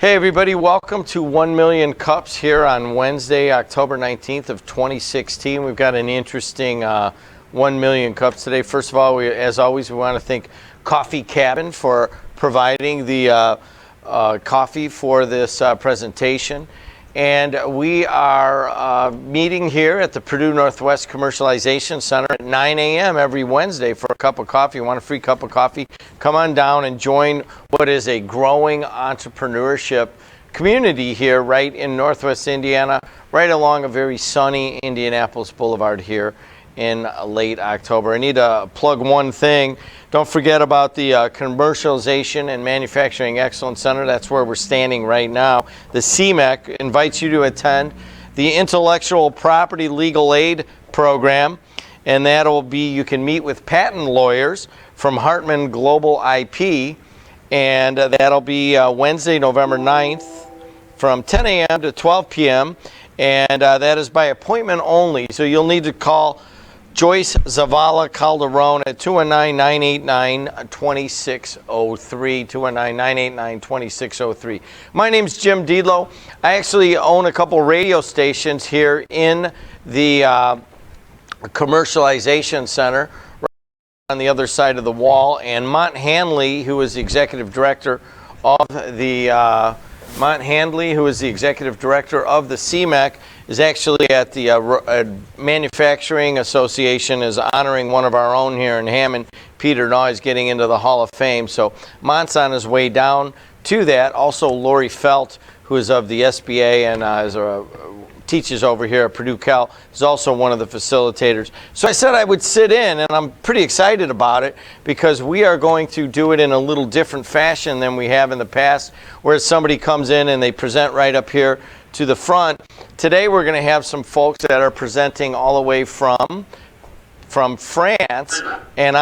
Hey everybody, welcome to 1 Million Cups here on Wednesday, October 19th of 2016. We've got an interesting 1 Million Cups today. First of all, as always, we want to thank Coffee Cabin for providing the coffee for this presentation. And we are meeting here at the Purdue Northwest Commercialization Center at 9 a.m. every Wednesday for a cup of coffee. You want a free cup of coffee? Come on down and join what is a growing entrepreneurship community here right in Northwest Indiana, right along a very sunny Indianapolis Boulevard here in late October. I need to plug one thing. Don't forget about the Commercialization and Manufacturing Excellence Center. That's where we're standing right now. The CMEC invites you to attend the Intellectual Property Legal Aid Program, and that'll be, you can meet with patent lawyers from Hartman Global IP, and that'll be Wednesday, November 9th from 10 a.m. to 12 p.m., and that is by appointment only, so you'll need to call Joyce Zavala Calderon at 219-989-2603, 219-989-2603. My name's Jim Deedlow. I actually own a couple radio stations here in the Commercialization Center right on the other side of the wall, and Mont Hanley, who is the executive director of the CMEC, is actually at the Manufacturing Association, is honoring one of our own here in Hammond. Peter now is getting into the Hall of Fame. So Mont's on his way down to that. Also, Lori Felt, who is of the SBA and teaches over here at Purdue Cal, is also one of the facilitators. So I said I would sit in, and I'm pretty excited about it because we are going to do it in a little different fashion than we have in the past, where somebody comes in and they present right up here to the front. Today we're going to have some folks that are presenting all the way from France, and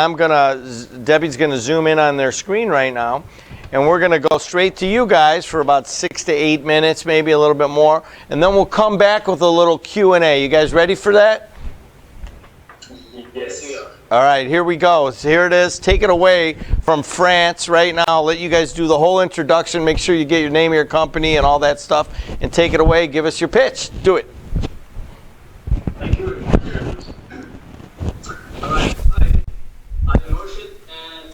Debbie's going to zoom in on their screen right now, and we're going to go straight to you guys for about 6 to 8 minutes, maybe a little bit more, and then we'll come back with a little Q&A. You guys ready for that? Yes, we are. All right, here we go. So here it is. Take it away from France right now. I'll let you guys do the whole introduction. Make sure you get your name of your company and all that stuff, and take it away. Give us your pitch. Do it. Thank you very much. All right, I'm Murshid, and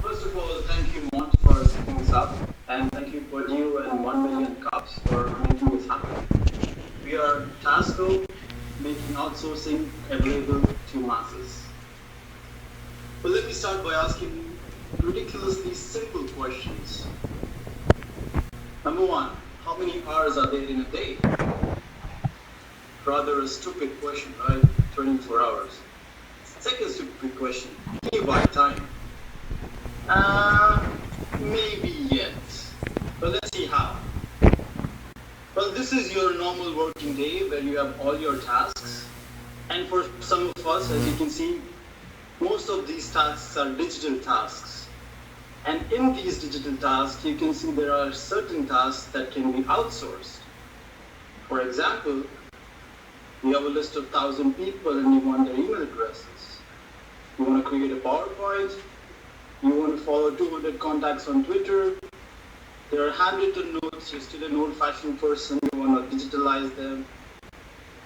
first of all, thank you, Mont, for setting this up, and thank you for you and 1 Million Cups for making this happen. We are Tasko, making outsourcing available to masses. Well, let me start by asking ridiculously simple questions. Number one, how many hours are there in a day? Rather a stupid question, right? 24 hours. Second stupid question, can you buy time? Maybe yes. But let's see how. Well, this is your normal working day where you have all your tasks. And for some of us, as you can see, most of these tasks are digital tasks. And in these digital tasks, you can see there are certain tasks that can be outsourced. For example, you have a list of 1,000 people and you want their email addresses. You want to create a PowerPoint. You want to follow 200 contacts on Twitter. There are handwritten notes. You're still an old-fashioned person. You want to digitalize them.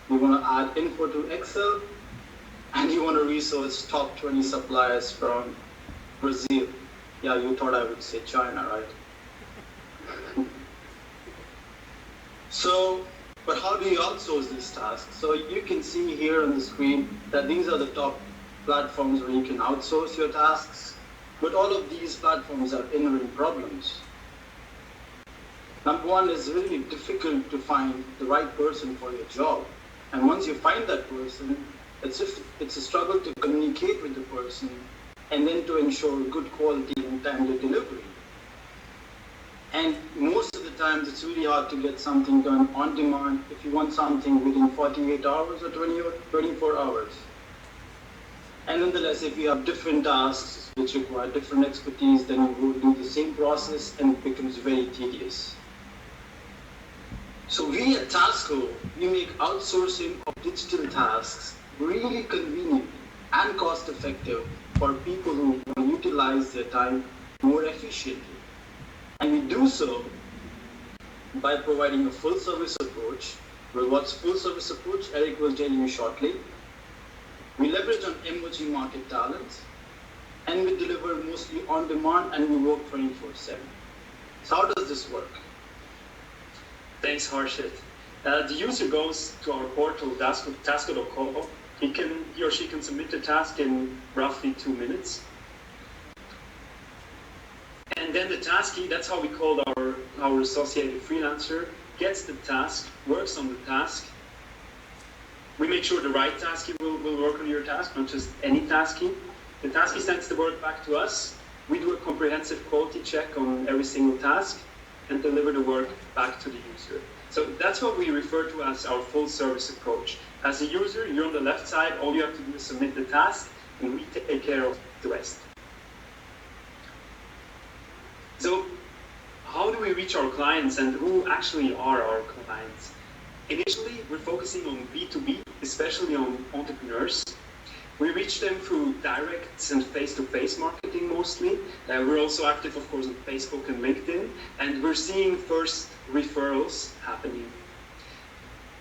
You want to add info to Excel. And you want to research top 20 suppliers from Brazil. Yeah, you thought I would say China, right? But how do you outsource these tasks? So you can see here on the screen that these are the top platforms where you can outsource your tasks. But all of these platforms have inherent problems. Number one, is really difficult to find the right person for your job. And once you find that person, it's a struggle to communicate with the person and then to ensure good quality and timely delivery. And most of the times, it's really hard to get something done on demand if you want something within 48 hours or 24 hours. And nonetheless, if you have different tasks which require different expertise, then you go do the same process and it becomes very tedious. So we at Tasko, we make outsourcing of digital tasks really convenient and cost effective for people who want to utilize their time more efficiently. And we do so by providing a full service approach. Well, what's full service approach? Eric will tell you shortly. We leverage on emerging market talents, and we deliver mostly on demand, and we work 24/7. So how does this work? Thanks, Harshit. The user goes to our portal, Tasko.com. He or she can submit the task in roughly 2 minutes. And then the taskee, that's how we call our associated freelancer, gets the task, works on the task. We make sure the right taskee will work on your task, not just any taskee. The taskee sends the work back to us. We do a comprehensive quality check on every single task and deliver the work back to the user. So that's what we refer to as our full service approach. As a user, you're on the left side, all you have to do is submit the task, and we take care of the rest. So how do we reach our clients, and who actually are our clients? Initially, we're focusing on B2B, especially on entrepreneurs. We reach them through direct and face-to-face marketing mostly. We're also active, of course, on Facebook and LinkedIn, and we're seeing first referrals happening.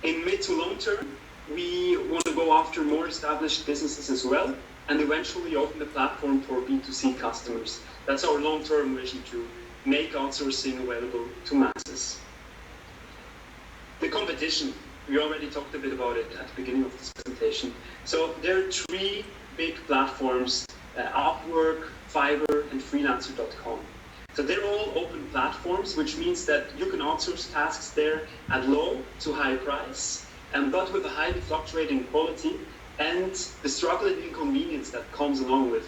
In mid to long term, we want to go after more established businesses as well, and eventually open the platform for B2C customers. That's our long-term vision, to make outsourcing available to masses. The competition, we already talked a bit about it at the beginning of this presentation. So there are 3 big platforms, Upwork, Fiverr, and Freelancer.com. So they're all open platforms, which means that you can outsource tasks there at low to high price, but with a highly fluctuating quality and the struggle and inconvenience that comes along with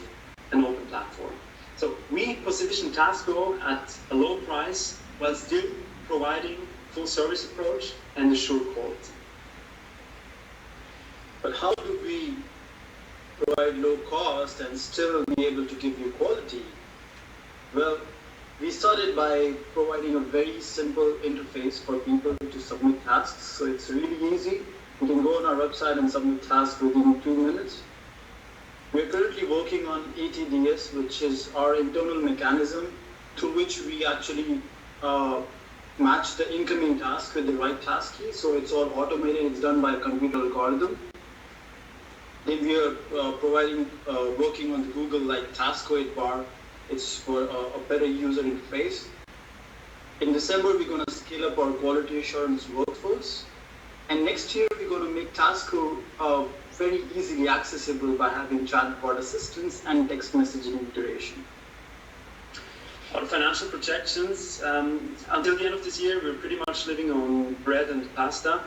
an open platform. So we position Tasko at a low price while still providing full service approach and assured quality. But how do we provide low cost and still be able to give you quality? Well, we started by providing a very simple interface for people to submit tasks. So it's really easy. You can go on our website and submit tasks within 2 minutes. We're currently working on ATDS, which is our internal mechanism through which we actually match the incoming task with the right task key. So it's all automated. It's done by a computer algorithm. Then we are working on Google like Tasko 8 bar. It's for a better user interface. In December, we're going to scale up our quality assurance workforce. And next year, we're going to make Tasko very easily accessible by having chatbot assistance and text messaging integration. Our financial projections, until the end of this year, we're pretty much living on bread and pasta.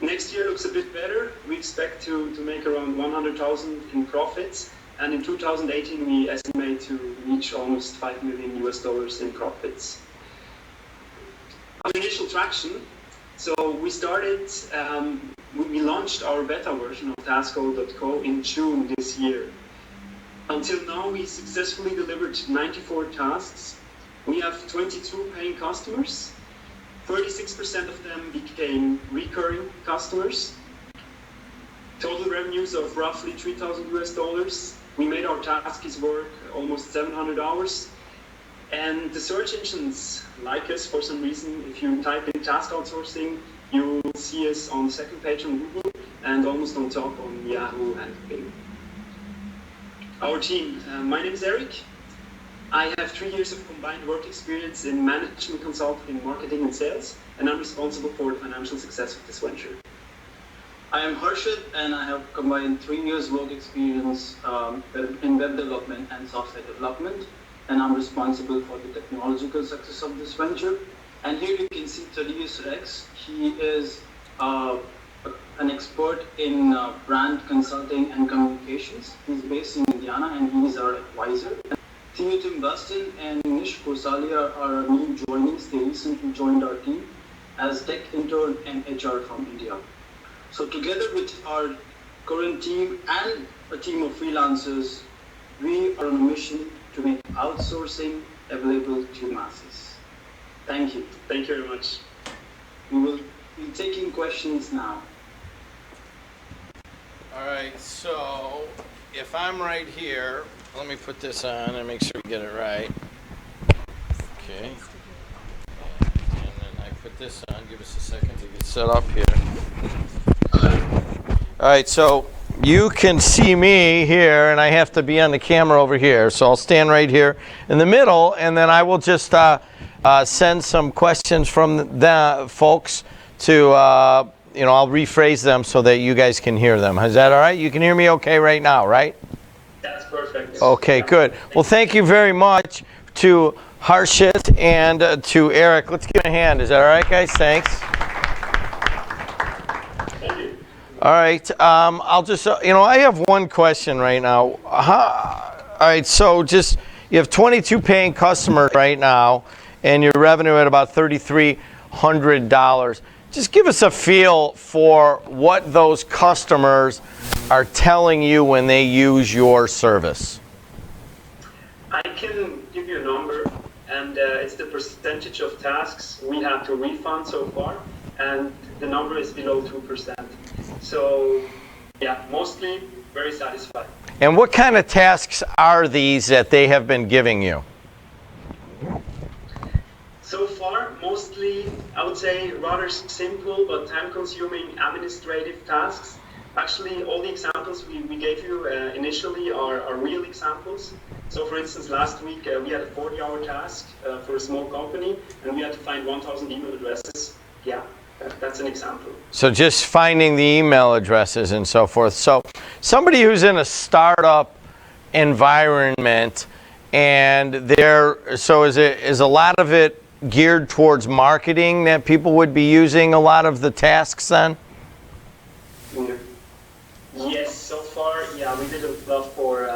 Next year looks a bit better. We expect to make around 100,000 in profits. And in 2018, we estimate to reach almost $5 million in profits. Our initial traction, so we started, we launched our beta version of Tasko.co in June this year. Until now, we successfully delivered 94 tasks. We have 22 paying customers. 36% of them became recurring customers. Total revenues of roughly $3,000. We made our taskies work almost 700 hours. And the search engines like us for some reason. If you type in task outsourcing, you will see us on the second page on Google and almost on top on Yahoo and Bing. Our team, my name is Eric. I have 3 years of combined work experience in management consulting, marketing, and sales, and I'm responsible for the financial success of this venture. I am Harshit, and I have combined 3 years work experience in web development and software development, and I'm responsible for the technological success of this venture. And here you can see Thaddeus Rex. He is an expert in brand consulting and communications. He's based in Indiana, and he is our advisor. Theo Tim Buston and Nish Kosalia are our new joinees. They recently joined our team as tech intern and HR from India. So together with our current team and a team of freelancers, we are on a mission to make outsourcing available to masses. Thank you. Thank you very much. We will be taking questions now. All right, so if I'm right here, let me put this on and make sure we get it right. Okay. And then I this on. Give us a second to get set up here. All right, so you can see me here, and I have to be on the camera over here. So I'll stand right here in the middle, and then I will just send some questions from the folks to, I'll rephrase them so that you guys can hear them. Is that all right? You can hear me okay right now, right? That's perfect. Okay, good. Well, thank you very much to Harshit and to Eric. Let's give him a hand. Is that all right, guys? Thanks. Thank you. All right. I'll just, I have one question right now. All right. So you have 22 paying customers right now, and your revenue at about $3,300. Just give us a feel for what those customers are telling you when they use your service. I can give you a number, and it's the percentage of tasks we have to refund so far, and the number is below 2%. So, yeah, mostly very satisfied. And what kind of tasks are these that they have been giving you? So far, mostly, I would say, rather simple but time-consuming administrative tasks. Actually, all the examples we gave you initially are real examples. So, for instance, last week we had a 40-hour task for a small company, and we had to find 1,000 email addresses. Yeah, that's an example. So just finding the email addresses and so forth. So somebody who's in a startup environment, and is a lot of it geared towards marketing that people would be using a lot of the tasks then? Yes, so far, yeah, we did a lot for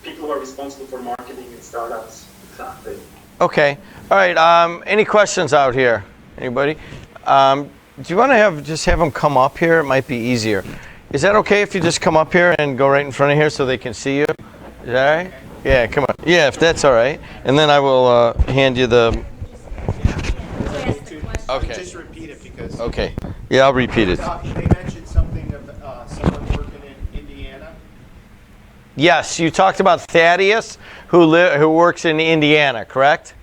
people who are responsible for marketing in startups. Exactly. Okay. All right. Any questions out here? Anybody? Do you want to just have them come up here? It might be easier. Is that okay if you just come up here and go right in front of here so they can see you? Is that all right? Yeah, come on. Yeah, if that's all right. And then I will hand you the... Okay. Just repeat it because... Okay. Yeah, I'll repeat it. They mentioned something of someone working in Indiana. Yes, you talked about Thaddeus, who works in Indiana, correct?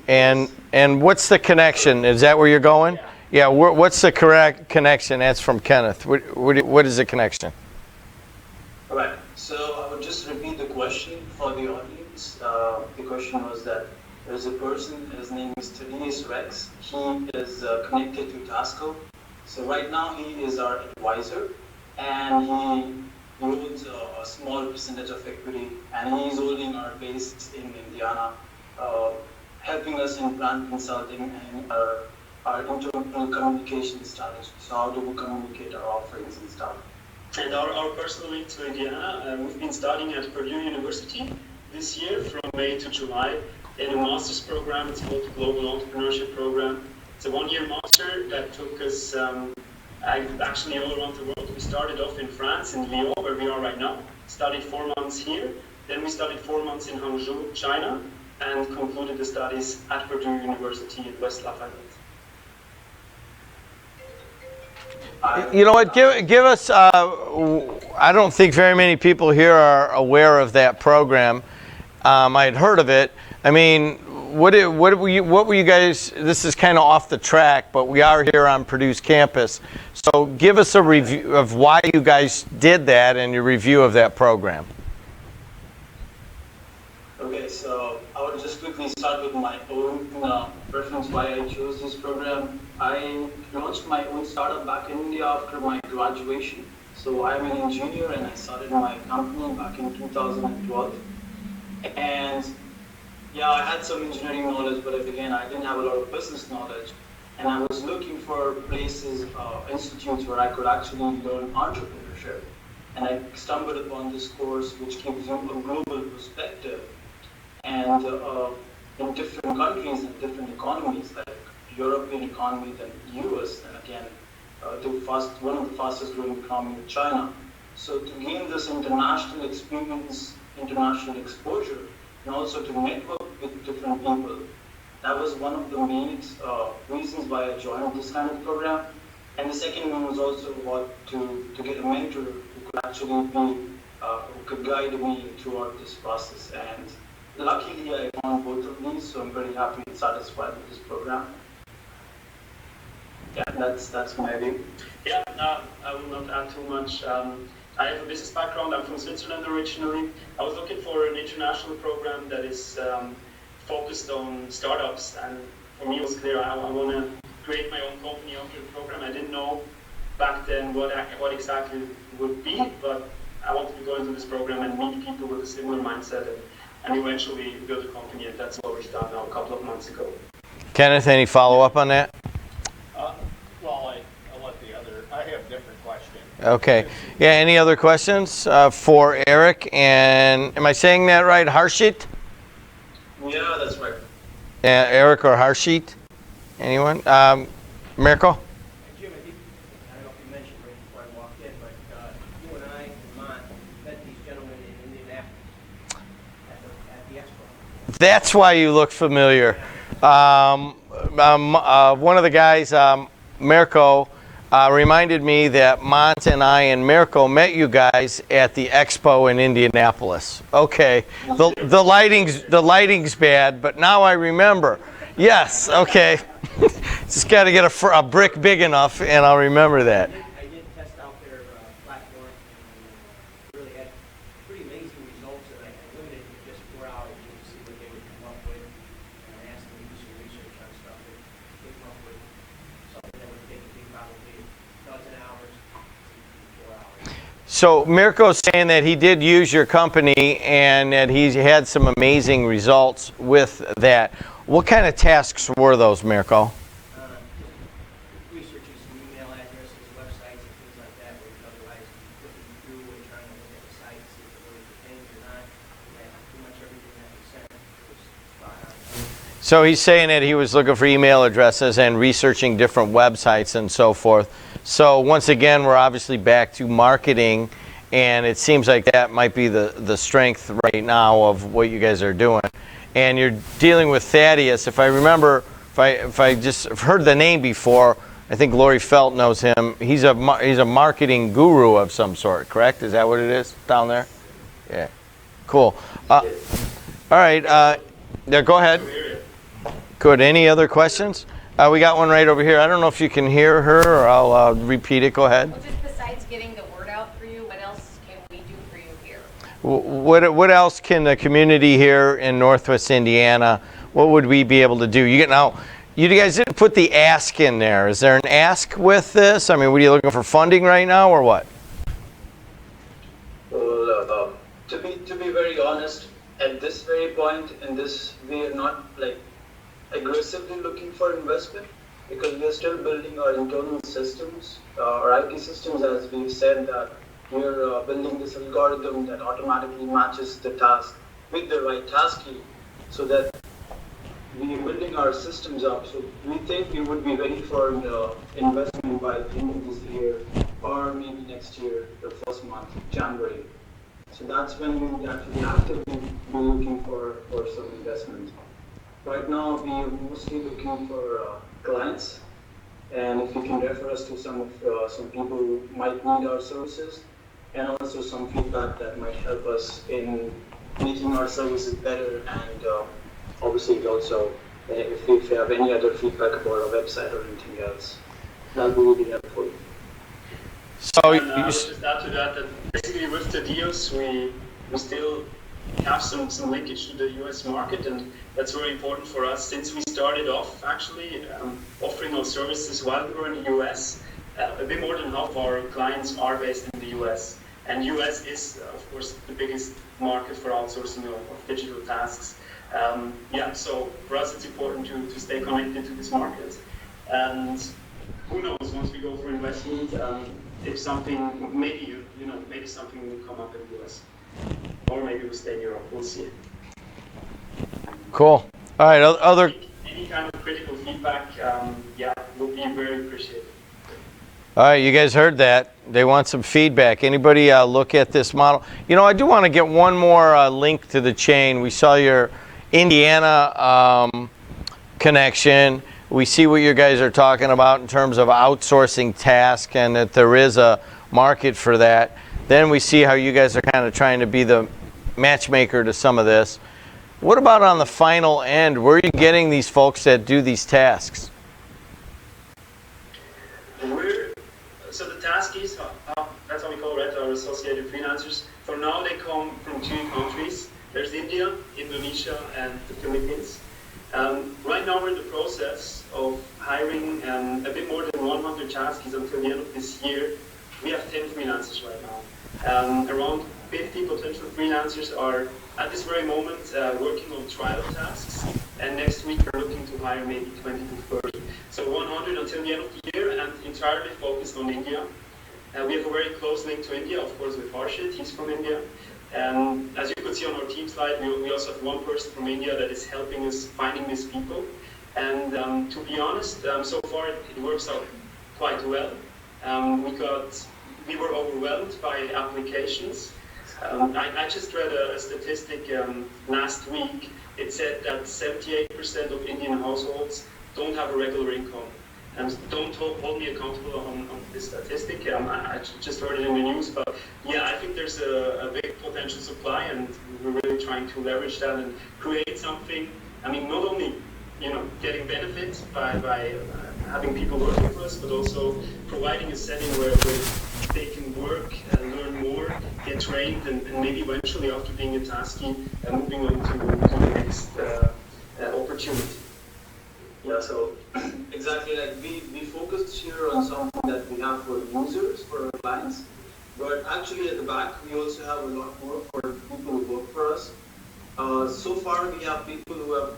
And what's the connection? Is that where you're going? Yeah. What's the correct connection? That's from Kenneth. What is the connection? All right. So I would just repeat the question for the audience. The question was that there's a person, his name is Thaddeus Rex. He is connected to Tasko. So right now he is our advisor, and he holds a small percentage of equity, and he is holding our base in Indiana, helping us in brand consulting and our internal communication strategy. So how do we communicate our offerings and stuff? And our personal link to Indiana, we've been studying at Purdue University this year from May to July in a master's program. It's called the Global Entrepreneurship Program. It's a one-year master that took us actually all around the world. We started off in France, in Lyon, where we are right now. Studied 4 months here. Then we studied 4 months in Hangzhou, China, and concluded the studies at Purdue University in West Lafayette. You know what? Give us. I don't think very many people here are aware of that program. I had heard of it. I mean, what were you guys? This is kind of off the track, but we are here on Purdue's campus. So give us a review of why you guys did that and your review of that program. Okay, so I will just quickly start with my own preference why I chose this program. I launched my own startup back in India after my graduation. So I'm an engineer and I started my company back in 2012. And yeah, I had some engineering knowledge, but again, I didn't have a lot of business knowledge. And I was looking for places, institutes where I could actually learn entrepreneurship. And I stumbled upon this course which gives you a global perspective. And in different countries and different economies, like European economy than US, and again, one of the fastest growing economy in China. So to gain this international experience, international exposure, and also to network with different people, that was one of the main reasons why I joined this kind of program. And the second one was also to get a mentor who could actually who could guide me throughout this process. And luckily, I found both of these, so I'm very happy and satisfied with this program. Yeah, that's my view. Yeah, I will not add too much. I have a business background. I'm from Switzerland originally. I was looking for an international program that is focused on startups, and for me it was clear I want to create my own company after the program. I didn't know back then what exactly it would be, but I wanted to go into this program and meet people with a similar mindset and eventually build a company, and that's what we've done now a couple of months ago. Kenneth, any follow-up on that? Well, I'll let the other, I have different questions. Okay. Yeah, any other questions for Eric? And am I saying that right? Harshit? Yeah, that's right. Eric or Harshit? Anyone? Mirko? Jim, I don't know if you mentioned right before I walked in, but you and I and Mont met these gentlemen in Indianapolis at the expo. That's why you look familiar. One of the guys, Mirko, reminded me that Mont and I and Mirko met you guys at the expo in Indianapolis. Okay, the lighting's bad, but now I remember. Yes, okay. Just got to get a brick big enough, and I'll remember that. I did test out their platform and really had pretty amazing results, and I limited it to just 4 hours to see what they would come up with. And I asked them to do some research on stuff that they come up with something that would take me probably a dozen hours, 4 hours. So Mirko's saying that he did use your company and that he's had some amazing results with that. What kind of tasks were those, Mirko? Researching some email addresses, websites, and things like that, where otherwise looking through and trying to look at the site, see if it really pertains or not. And pretty much everything that we sent was spot on. So he's saying that he was looking for email addresses and researching different websites and so forth. So once again, we're obviously back to marketing, and it seems like that might be the strength right now of what you guys are doing. And you're dealing with Thaddeus. If I remember, if I just heard the name before, I think Lori Felt knows him. He's a marketing guru of some sort, correct? Is that what it is down there? Yeah. Cool. All right. Yeah, go ahead. Good. Any other questions? We got one right over here. I don't know if you can hear her, or I'll repeat it. Go ahead. Well, just besides getting the word out for you, what else can we do for you here? What else can the community here in Northwest Indiana, what would we be able to do? You guys didn't put the ask in there. Is there an ask with this? I mean, what are you looking for, funding right now, or what? Well, to be very honest, at this very point in this, we are not like aggressively looking for investment, because we are still building our internal systems, our IT systems, as we've said that we're building this algorithm that automatically matches the task with the right task key, so that we are building our systems up. So we think we would be ready for the investment by the end of this year, or maybe next year, the first month, January. So that's when we would actually actively be looking for some investment. Right now, we are mostly looking for clients, and if you can refer us to some people who might need our services, and also some feedback that might help us in making our services better, and obviously also if you have any other feedback about our website or anything else, that will be helpful. So And I would just add to that basically with the deals, we still have some linkage to the US market, and that's very important for us since we started off actually offering our services while we were in the US. A bit more than half of our clients are based in the US, and US is of course the biggest market for outsourcing of digital tasks. So for us it's important to stay connected to this market, and who knows, once we go for investment, if something, maybe something will come up in the US, or maybe we'll stay in Europe. We'll see. cool. All right. Other. Any kind of critical feedback, will be very appreciated. All right, you guys heard that. They want some feedback. Anybody look at this model? I do want to get one more link to the chain. We saw your Indiana connection. We see what you guys are talking about in terms of outsourcing tasks, and that there is a market for that. Then we see how you guys are kind of trying to be the matchmaker to some of this. What about on the final end? Where are you getting these folks that do these tasks? associated freelancers. For now, they come from 2 countries. There's India, Indonesia, and the Philippines. Right now, we're in the process of hiring a bit more than 100 Taskies until the end of this year. We have 10 freelancers right now. Around 50 potential freelancers are, at this very moment, working on trial tasks. And next week, we're looking to hire maybe 20 to 30. So 100 until the end of the year, and entirely focused on India. We have a very close link to India, of course, with Harshit. He's from India. As you could see on our team slide, we also have one person from India that is helping us finding these people. And to be honest, so far it works out quite well. We were overwhelmed by applications. I just read a statistic last week. It said that 78% of Indian households don't have a regular income. Don't hold me accountable on this statistic. I just heard it in the news, but yeah, I think there's a big potential supply, and we're really trying to leverage that and create something. I mean, not only getting benefits by having people working for us, but also providing a setting where they can work and learn more, get trained, and maybe eventually, after being a Taskie, moving on to the next opportunity. Yeah, so exactly, like we focused here on something that we have for users, for our clients, but actually at the back we also have a lot more for people who work for us. So far we have people who have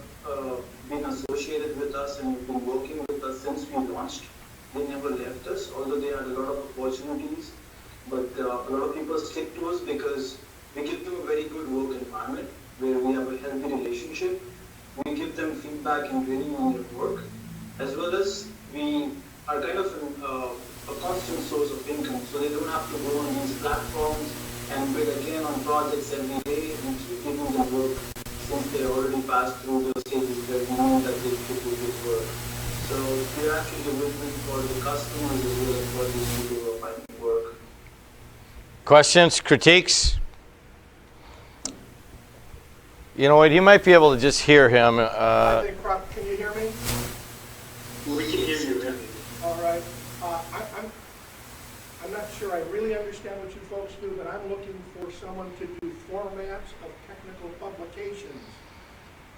been associated with us and have been working with us since we launched. They never left us, although they had a lot of opportunities, but a lot of people stick to us because we give them a very good work environment where we have a healthy relationship. We give them feedback and training on their work, as well as we are kind of a constant source of income, so they don't have to go on these platforms and bid again on projects every day and keep giving them work since they already passed through those stages where we know that they could do good work. So we're actually a win-win for the customers as well as for these people who are finding work. Questions, critiques? You know what, you might be able to just hear him. I think, can you hear me? We can hear you. Yeah. All right. I'm not sure I really understand what you folks do, but I'm looking for someone to do formats of technical publications.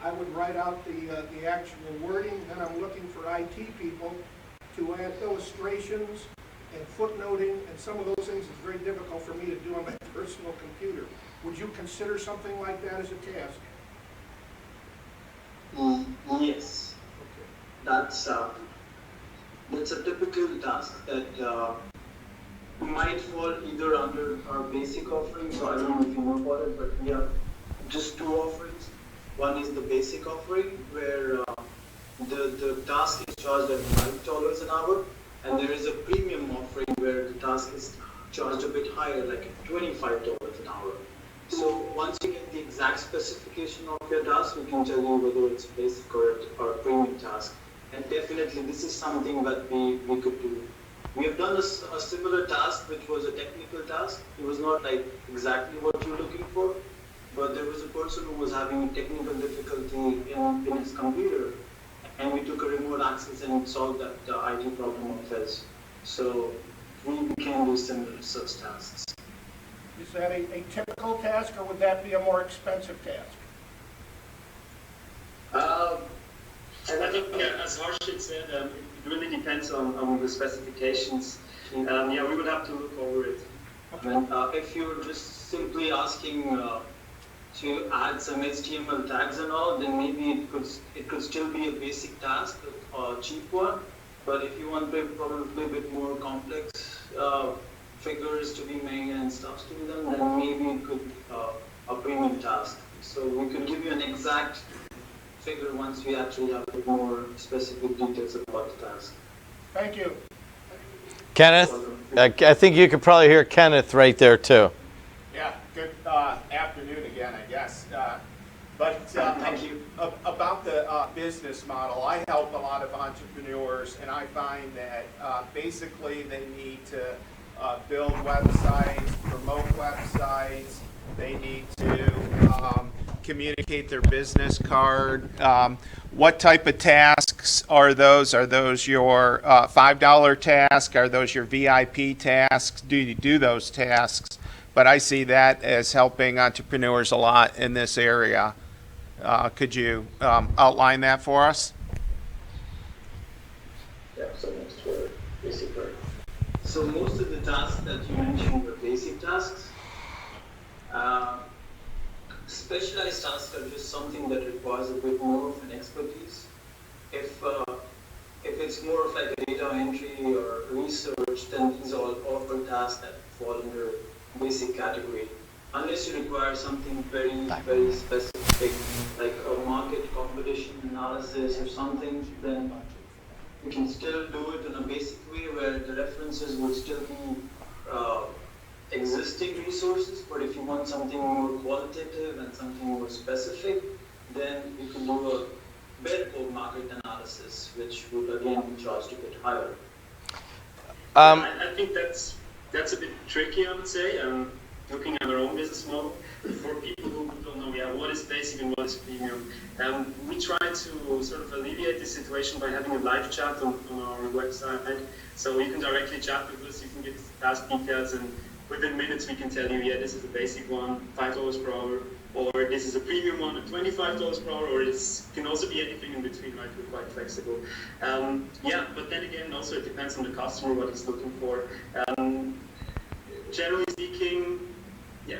I would write out the actual wording, then I'm looking for IT people to add illustrations and footnoting, and some of those things is very difficult for me to do on my personal computer. Would you consider something like that as a task? Yes. Okay. That's a typical task that might fall either under our basic offering, so I don't know if you know about it, but we have just 2 offerings. One is the basic offering, where the task is charged at $5 an hour, and there is a premium offering where the task is charged a bit higher, like $25 an hour. So once you get the exact specification of your task, we can tell you whether it's basic or a premium task. And definitely this is something that we could do. We have done a similar task, which was a technical task. It was not like exactly what you're looking for, but there was a person who was having technical difficulty in his computer, and we took a remote access and solved that IT problem of his. So we can do similar such tasks. Is that a typical task, or would that be a more expensive task? And I think, as Harshit said, it really depends on the specifications. Yeah, we would have to look over it. And, if you're just simply asking to add some HTML tags and all, then maybe it could still be a basic task, a cheap one. But if you want probably a bit more complex figures to be made and stuff to be done, then maybe it could a premium task. So we could give you an exact figure once we actually have a bit more specific details about the task. Thank you. Kenneth, I think you could probably hear Kenneth right there too. Yeah, good afternoon again, I guess. Thank you. About the business model, I help a lot of entrepreneurs, and I find that basically they need to build websites, promote websites, they need to communicate their business card. What type of tasks are those? Are those your $5 tasks? Are those your VIP tasks? Do you do those tasks? But I see that as helping entrepreneurs a lot in this area. Could you outline that for us? Yeah, so next word, basic word. So most of the tasks that you mentioned were basic tasks. Specialized tasks are just something that requires a bit more of an expertise. If it's more of like a data entry or research, then these are all tasks that fall under basic category. Unless you require something very, very specific, like a market competition analysis or something, then you can still do it in a basic way where the references would still be existing resources, but if you want something more qualitative and something more specific, then you can do a bare-core market analysis, which would again be charged a bit higher. I think that's a bit tricky, I would say. Looking at our own business model, for people who don't know, what is basic and what is premium. We try to sort of alleviate this situation by having a live chat on our website. So you can directly chat with us, you can get task details, and within minutes we can tell you, yeah, this is the basic one, $5 per hour, or this is a premium one at $25 per hour, or it can also be anything in between, right? We're quite flexible. Yeah, but then again, also it depends on the customer, what he's looking for. Generally speaking, yeah,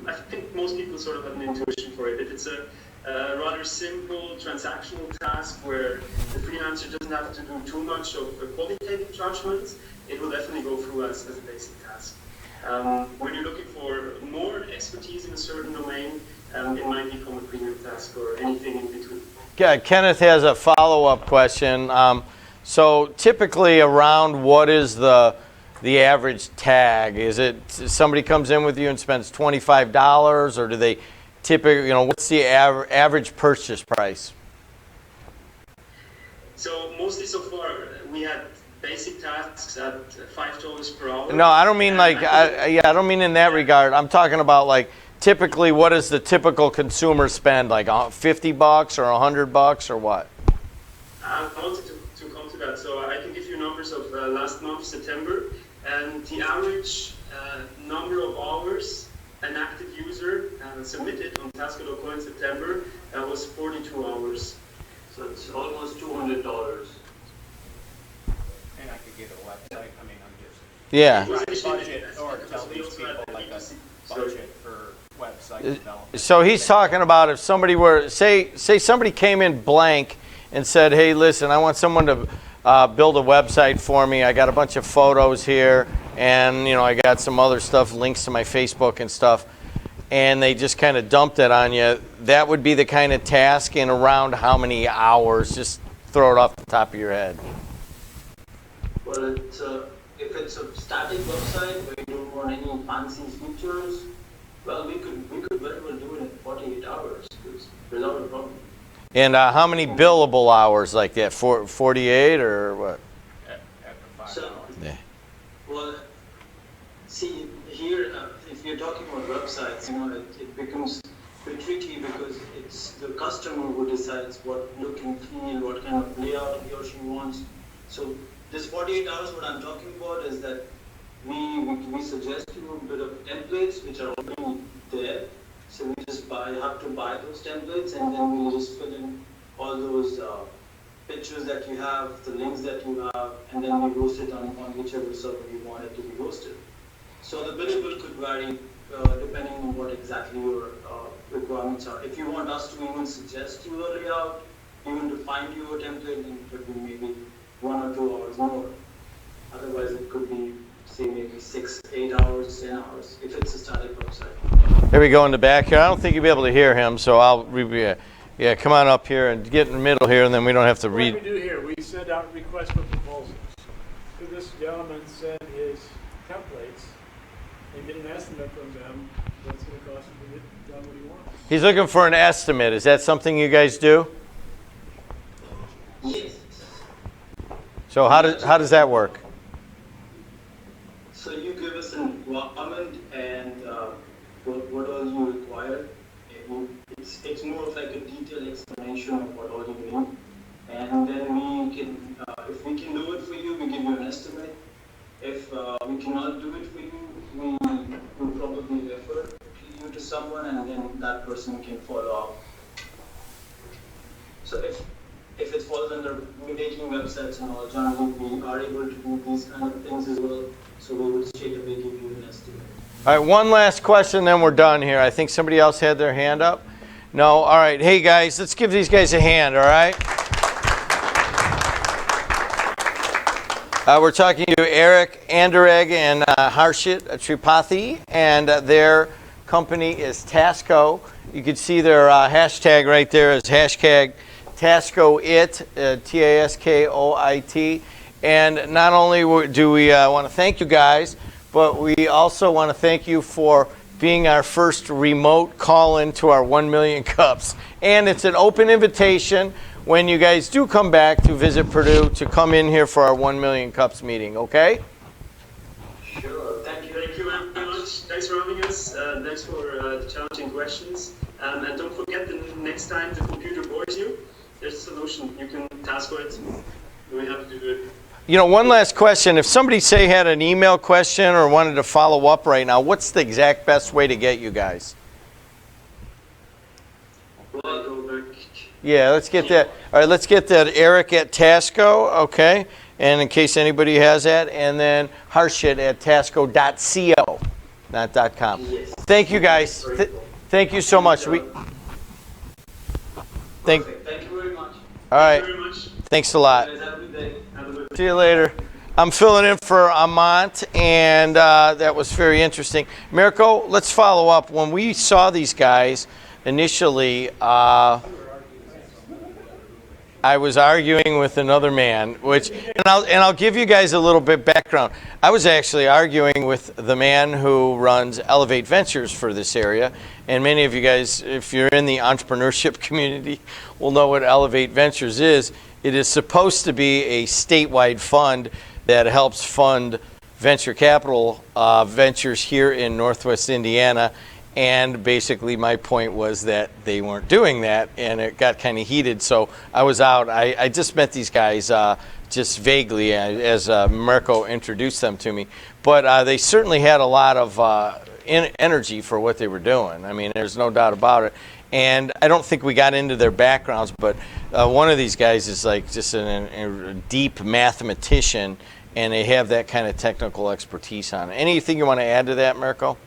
I think most people sort of have an intuition for it. If it's a rather simple transactional task where the freelancer doesn't have to do too much of qualitative judgments, it will definitely go through as a basic task. When you're looking for more expertise in a certain domain, it might become a premium task or anything in between. Yeah, Kenneth has a follow-up question. So typically around what is the average tag? Is it somebody comes in with you and spends $25, or do they typically, what's the average purchase price? So mostly so far, we had basic tasks at $5 per hour. No, I don't mean I don't mean in that regard. I'm talking about typically what does the typical consumer spend, like $50 or $100 or what? I wanted to come to that. So I can give you numbers of last month, September, and the average number of hours an active user submitted on Tasko.co in September was 42 hours. So it's almost $200. And I could get a website, I'm just. Yeah. Budget, or tell these people like a budget for website development. So he's talking about if somebody were, say somebody came in blank and said, hey, listen, I want someone to build a website for me. I got a bunch of photos here, and I got some other stuff, links to my Facebook and stuff, and they just kind of dumped it on you. That would be the kind of task in around how many hours? Just throw it off the top of your head. Well, if it's a static website where you don't want any fancy features, well, we could very well do it in 48 hours without a problem. And how many billable hours like that? 48 or what? After $5. Yeah. Well, see, here, if you're talking about websites, it becomes a bit tricky because it's the customer who decides what look and feel, what kind of layout he or she wants. So this 48 hours, what I'm talking about is that we suggest you a bit of templates which are already there. So we just have to buy those templates, and then we'll just fill in all those pictures that you have, the links that you have, and then we host it on whichever server you want it to be hosted. So the billable could vary depending on what exactly your requirements are. If you want us to even suggest you a layout, even to find you a template, then it could be maybe 1 or 2 hours more. Otherwise, it could be, say, maybe 6, 8 hours, 10 hours, if it's a static website. There we go in the back here. I don't think you'll be able to hear him, so I'll yeah, come on up here and get in the middle here, and then we don't have to read. What we do here, we send out requests for proposals. So this gentleman sent his templates and get an estimate from them. What's it going to cost him to get done what he wants? He's looking for an estimate. Is that something you guys do? Yes. So how does that work? So you give us an requirement and what all you require. It's more of like a detailed explanation of what all you need. cannot do it for you, we will probably refer you to someone, and then that person can follow up. So if it falls under making websites and all, generally we are able to do these kind of things as well. So we will straight away give you an estimate. All right, one last question, then we're done here. I think somebody else had their hand up. No? All right. Hey, guys, let's give these guys a hand, all right? We're talking to Eric Anderegg and Harshit Tripathi, and their company is Tasko. You can see their hashtag right there is hashtag TaskoIt, Taskoit. And not only do we want to thank you guys, but we also want to thank you for being our first remote call-in to our 1 million cups. And it's an open invitation when you guys do come back to visit Purdue to come in here for our 1 million cups meeting, okay? Sure. Thank you very much. Thanks for having us. Thanks for the challenging questions. And don't forget, the next time the computer bores you, there's a solution. You can task it. We have to do it. You know, one last question. If somebody, say, had an email question or wanted to follow up right now, what's the exact best way to get you guys? Yeah, let's get that. All right, let's get that Eric at Tasko, okay? And in case anybody has that, and then Harshit at tasko.co, not .com. Yes. Thank you, guys. Thank you so much. Thank you very much. All right. Thank you very much. Thanks a lot. Have a good day. Have a good See you later. I'm filling in for Amant, and that was very interesting. Mirko, let's follow up. When we saw these guys initially, I was arguing with another man, and I'll give you guys a little bit background. I was actually arguing with the man who runs Elevate Ventures for this area, and many of you guys, if you're in the entrepreneurship community, will know what Elevate Ventures is. It is supposed to be a statewide fund that helps fund venture capital ventures here in Northwest Indiana. And basically my point was that they weren't doing that, and it got kind of heated, so I was out. I just met these guys just vaguely as Mirko introduced them to me. But they certainly had a lot of energy for what they were doing. I mean, there's no doubt about it. And I don't think we got into their backgrounds, but one of these guys is like just a deep mathematician, and they have that kind of technical expertise on it. Anything you want to add to that, Mirko?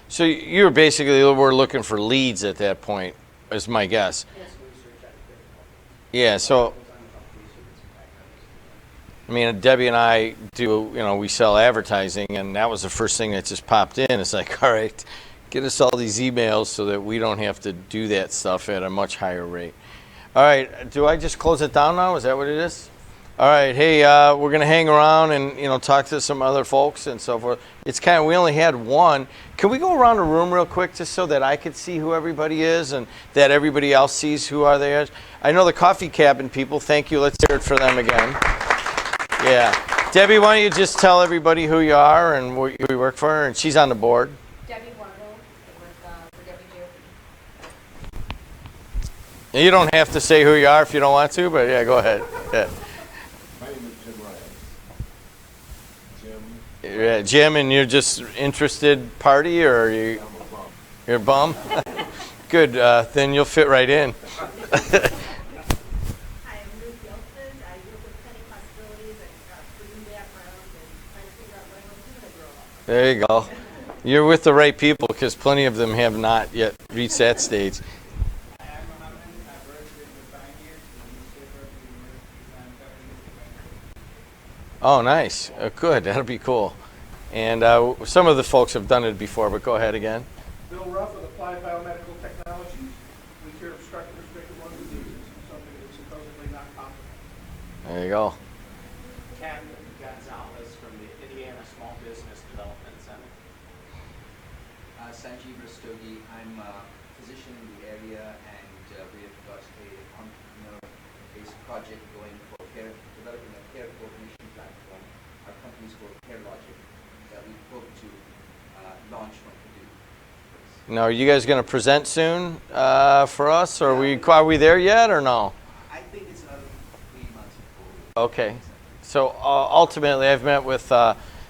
So you were basically were looking for leads at that point, is my guess. Yeah, so I mean, Debbie and I do, we sell advertising, and that was the first thing that just popped in. It's like, all right, get us all these emails so that we don't have to do that stuff at a much higher rate. All right, do I just close it down now? Is that what it is? All right, hey, we're going to hang around and, talk to some other folks and so forth. It's kind of, we only had one. Can we go around the room real quick just so that I could see who everybody is and that everybody else sees who are they? I know the coffee cabin people. Thank you. Let's hear it for them again. Yeah. Debbie, why don't you just tell everybody who you are and what you work for? And she's on the board. Debbie Wardle for WGO. You don't have to say who you are if you don't want to, but yeah, go ahead. Yeah. My name is Jim Ryan. Yeah, Jim, and you're just interested party, or are you? You're a bum. Good. Then you'll fit right in. Hi, I'm Ruth Yeltsin. I work with Penny Possibilities. I've got a prison background and trying to figure out what I want to do when I grow up. There you go. You're with the right people, because plenty of them have not yet reached that stage. Hi, I'm Mohammed. I've worked with the pioneers in the newspaper, the universities, and government. Oh, nice. Good. That'll be cool. And some of the folks have done it before, but go ahead again. Bill Ruff with Applied Biomedical Technologies. We cure obstructive restrictive lung diseases, something that's supposedly not popular. There you go. Ken Gonzalez from the Indiana Small Business Development Center. Sanjeev Rastogi. I'm a physician in the area, and we have got a entrepreneur-based project going for developing a care coordination platform. Our company is called CareLogic that we hope to launch from Purdue. Now, are you guys going to present soon for us, or are we there yet, or no? I think it's another 3 months before. Okay. So ultimately, I've met with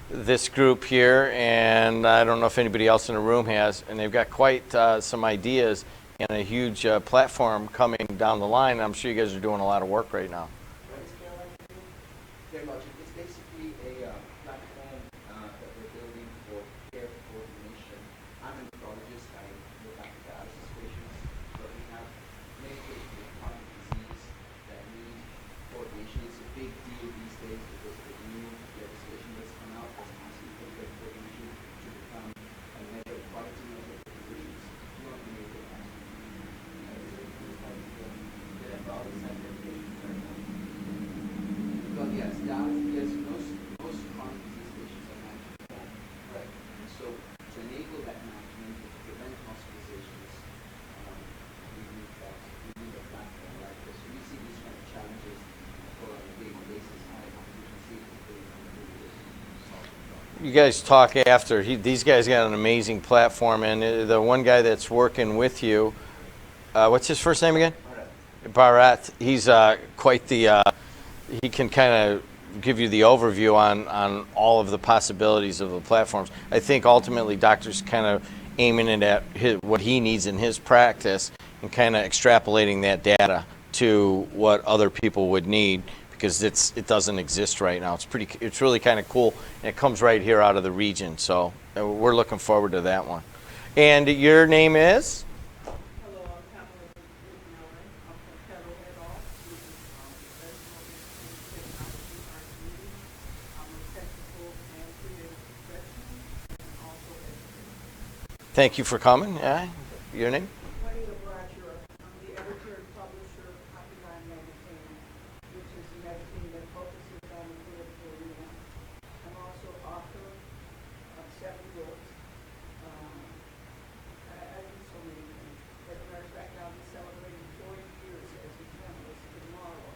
this group here, and I don't know if anybody else in the room has, and they've got quite some ideas and a huge platform coming down the line. I'm sure you guys are doing a lot of work right now. What is CareLogic? CareLogic is basically a platform that we're building for care coordination. I'm a nephrologist. I look after dialysis patients, but we have many patients with chronic disease that need coordination. It's a big deal these days because of the new legislation that's come out that's asking for care coordination to become a measure of quality measure for physicians. You want to make it as well, yes, most chronic disease patients are managed at home, right? And so to enable that management, to prevent hospitalizations, we need a platform like this. We see these kind of challenges for on a daily basis. High competition safety You guys talk after. These guys got an amazing platform, and the one guy that's working with you, what's his first name again? Bharat. He's quite the, he can kind of give you the overview on all of the possibilities of the platforms. I think ultimately doctors kind of aiming it at what he needs in his practice and kind of extrapolating that data to what other people would need, because it doesn't exist right now. It's really kind of cool, and it comes right here out of the region. So we're looking forward to that one. And your name is? Hello, I'm Pamela Miller. I'm from Federal Head Office, which is professional information technology R&D. I'm a technical and creative professional and also educator. Thank you for coming. Yeah. Your name? Juanita Bradshaw. I'm the editor and publisher of Copyline Magazine, which is a magazine that focuses on the political arena. I'm also author of 7 books. I do so many things. As a matter of fact, I'll be celebrating 40 years as a journalist tomorrow.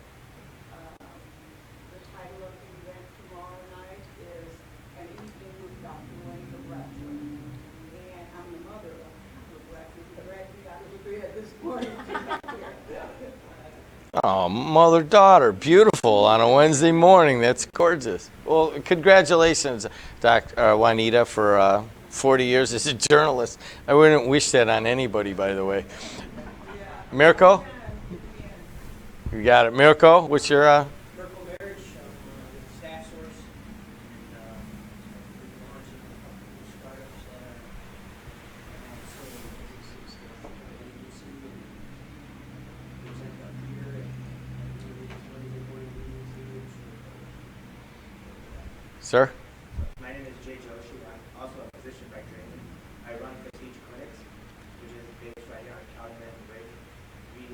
The title of the event tomorrow night is An Evening with Dr. Juanita Bradshaw. And I'm the mother of Dr. Bradshaw, who dragged me out of the bed this morning to get here. Oh, mother-daughter, beautiful on a Wednesday morning. That's gorgeous. Well, congratulations, Dr. Juanita, for 40 years as a journalist. I wouldn't wish that on anybody, by the way. Mirko? You got it. Mirko, what's your... Merkle Marriage, staff source, and launching a couple of startups that are serving businesses that you see present up here and what is it going to be. Sir? My name is Jay Joshi. I'm also a physician by training. I run Prestige Clinics, which is based right here on Calumet and Brady. We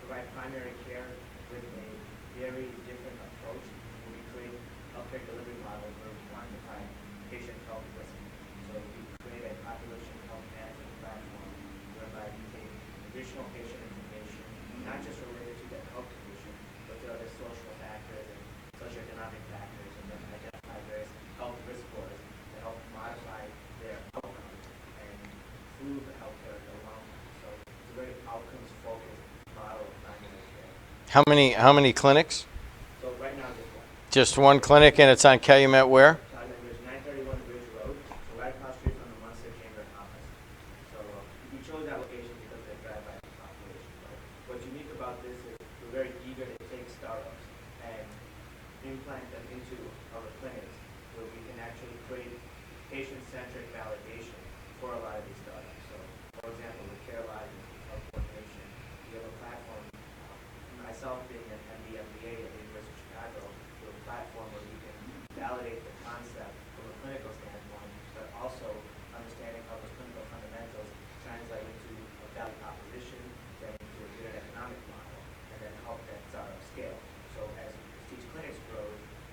provide primary care with a very different approach. We create healthcare delivery models where we quantify patient health risk. So we create a population health management platform whereby we take additional patient information, not just related to the health condition, but to other social factors and socioeconomic factors, and then identify various health risk scores to help modify their outcomes and improve the healthcare in the long run. So it's a very outcomes-focused model of primary care. How many clinics? So right now, just one. Just one clinic, and it's on Calumet where? Calumet implant them into our clinics where we can actually create patient-centric validation for a lot of these startups. So, for example, with CareLive and Health Coordination, we have a platform, myself being an MD, MBA at the University of Chicago, we have a platform where we can validate the concept from a clinical standpoint, but also understanding how those clinical fundamentals translate into a value proposition, then into a unit economic model, and then help that startup scale. So as these clinics grow,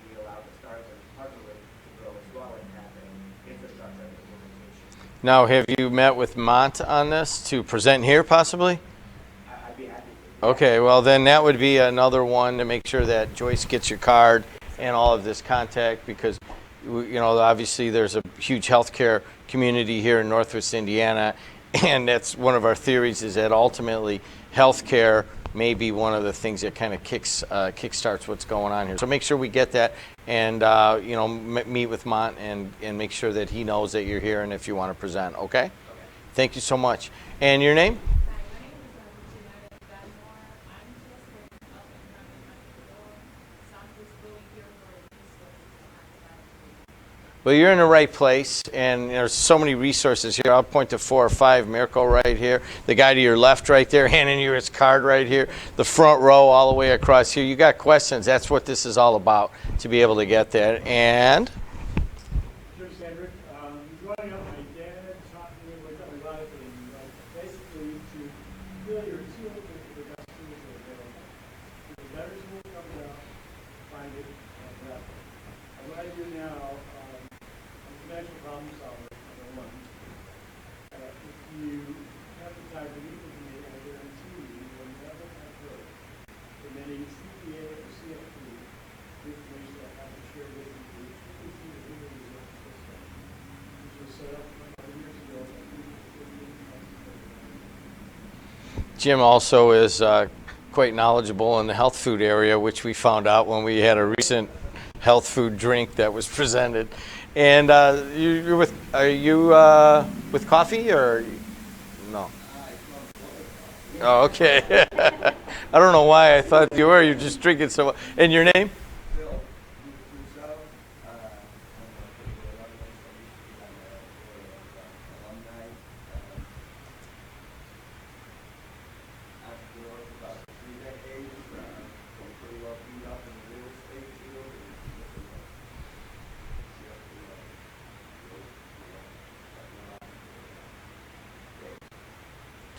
we allow the startups that we partner with to grow as well and have an infrastructure and implementation. Now, have you met with Mont on this to present here possibly? I'd be happy to. Okay, well then that would be another one to make sure that Joyce gets your card and all of this contact, because obviously there's a huge healthcare community here in Northwest Indiana, and that's one of our theories, is that ultimately healthcare may be one of the things that kind of kickstarts what's going on here. So make sure we get that, and meet with Mont and make sure that he knows that you're here and if you want to present. Okay? Thank you so much. And your name? Well, you're in the right place, and there's so many resources here. I'll point to 4 or 5. Mirko right here. The guy to your left right there, handing you his card right here. The front row all the way across here. You got questions. That's what this is all about, to be able to get that. And? Jim Sandrick, growing up, my dad taught me a lot of things, basically to really reveal the best tools that are available. The better tool comes out, find it, and grab it. And what I do now, financial problem solver, number one. If you have the time to meet with me, I guarantee you will never have heard from any CPA or CFP the information that I have to share with you, which is the human resource system, which was set up a couple of years ago. Jim also is quite knowledgeable in the health food area, which we found out when we had a recent health food drink that was presented. And are you with coffee or no? Oh, okay. I don't know why I thought you were. You're just drinking so much. And your name?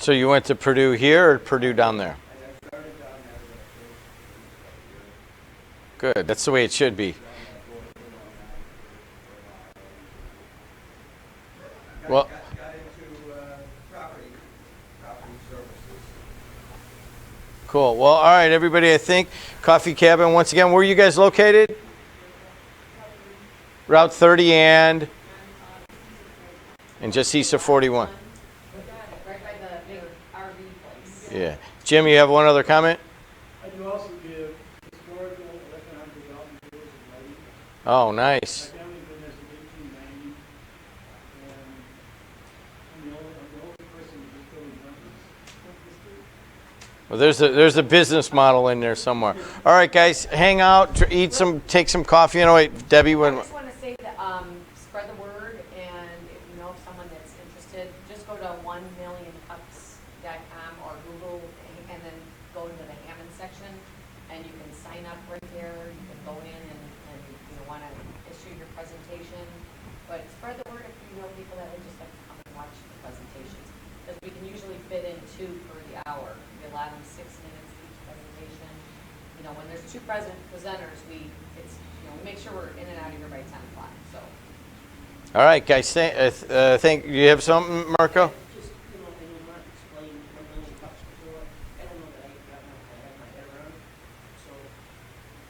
So you went to Purdue here or Purdue down there? Good. That's the way it should be. Well, Got into property services. cool. Well, all right, everybody. I think Coffee Cabin. Once again, where are you guys located? Route 30 and just east of 41. Right by the big RV place. Yeah. Jim, you have one other comment? I do also give historical and economic development tours and writing. Oh, nice. My family's been there since 1890, and I'm the only person who's building numbers. Well, there's a business model in there somewhere. All right, guys, hang out, eat some, take some coffee. Wait, Debbie, I when? just want to say that spread the word, and if you know of someone that's interested, just go to 1millioncups.com or Google, and then go to the Hammond section, and you can sign up right there. You can go in and want to issue your presentation. But spread the word if you know people that would just like to come and watch the presentations, because we can usually fit in 2 per the hour. We allow them 6 minutes each presentation. When there's 2 presenters, we make sure we're in and out of here by 10 o'clock. So. All right, guys. Think you have something, Mirko? Just, I know Mark explained 1 million cups before. I don't know that I have my head around. So,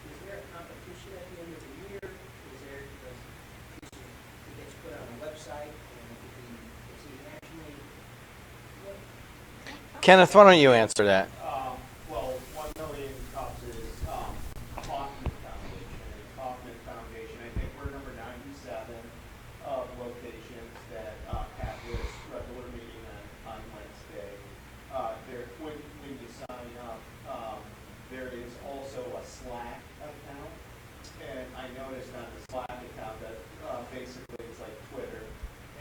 is there a competition at the end of the year? Is there, it gets put on a website, and it's nationally? Kenneth, why don't you answer that? Well, 1 million cups is Kaufman Foundation. Kaufman Foundation, I think we're number 97 of locations that have this regular meeting on Wednesday. When you sign up, there is also a Slack account, noticed on the Slack account that basically it's like Twitter,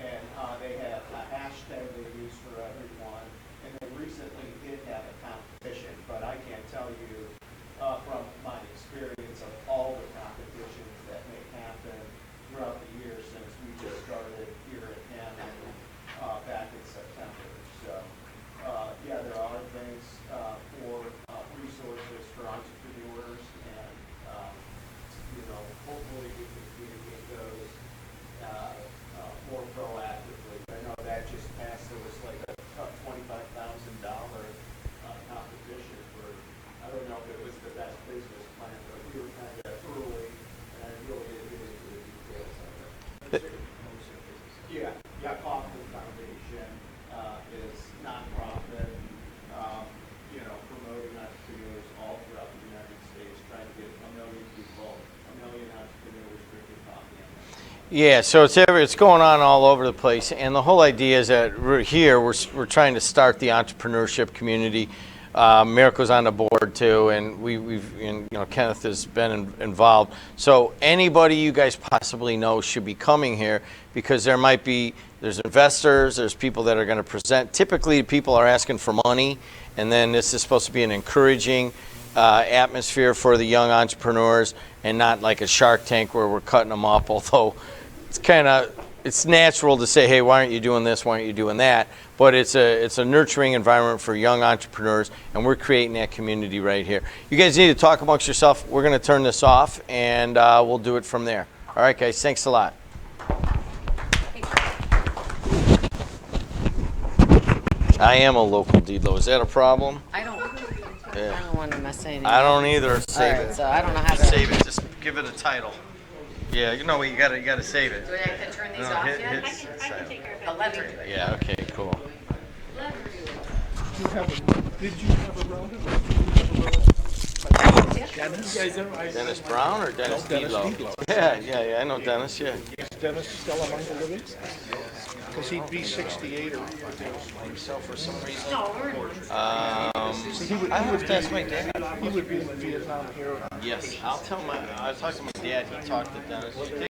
and they have a hashtag they use for everyone, and they recently did have a competition, but I can't tell you from my experience of all the competitions that may happen throughout the year since we just started here at Hammond back in September. So, yeah, there are things for resources for entrepreneurs, and hopefully we can communicate those more proactively. I know that just passed. There was like a $25,000 competition for. I don't know if it was the best business plan, but we were kind of early, and I really didn't get into the details of it. Yeah, Kaufman Foundation is nonprofit, promoting entrepreneurs all throughout the United States, trying to get 1 million people, 1 million entrepreneurs drinking coffee. Yeah, so it's going on all over the place, and the whole idea is that we're trying to start the entrepreneurship community. Miracle's on the board too, and Kenneth has been involved. So anybody you guys possibly know should be coming here, because there's investors, there's people that are going to present. Typically, people are asking for money, and then this is supposed to be an encouraging atmosphere for the young entrepreneurs, and not like a Shark Tank where we're cutting them up. Although it's natural to say, hey, why aren't you doing this? Why aren't you doing that? But it's a nurturing environment for young entrepreneurs, and we're creating that community right here. You guys need to talk amongst yourself. We're going to turn this off, and we'll do it from there. All right, guys, thanks a lot. I am a local deed, though. Is that a problem? I don't want to mess anything I up. don't either. Save All right, it. so I don't know how to. Save it. Just give it a title. Yeah, you know what? You gotta save it. Do I have to turn these No, off hit- yet? hit I can silent. take care of it. The lever. Yeah. Okay. Cool. Did you have a relative? Dennis Brown or Dennis Dennis Deedlow? Deedlow. Yeah. I know Dennis. Yeah. Is Dennis still among the living? Because he'd be 68 or himself for some reason. I would have to ask my dad. He would be in Vietnam here. Yes, I'll talk to my dad. He talked to Dennis.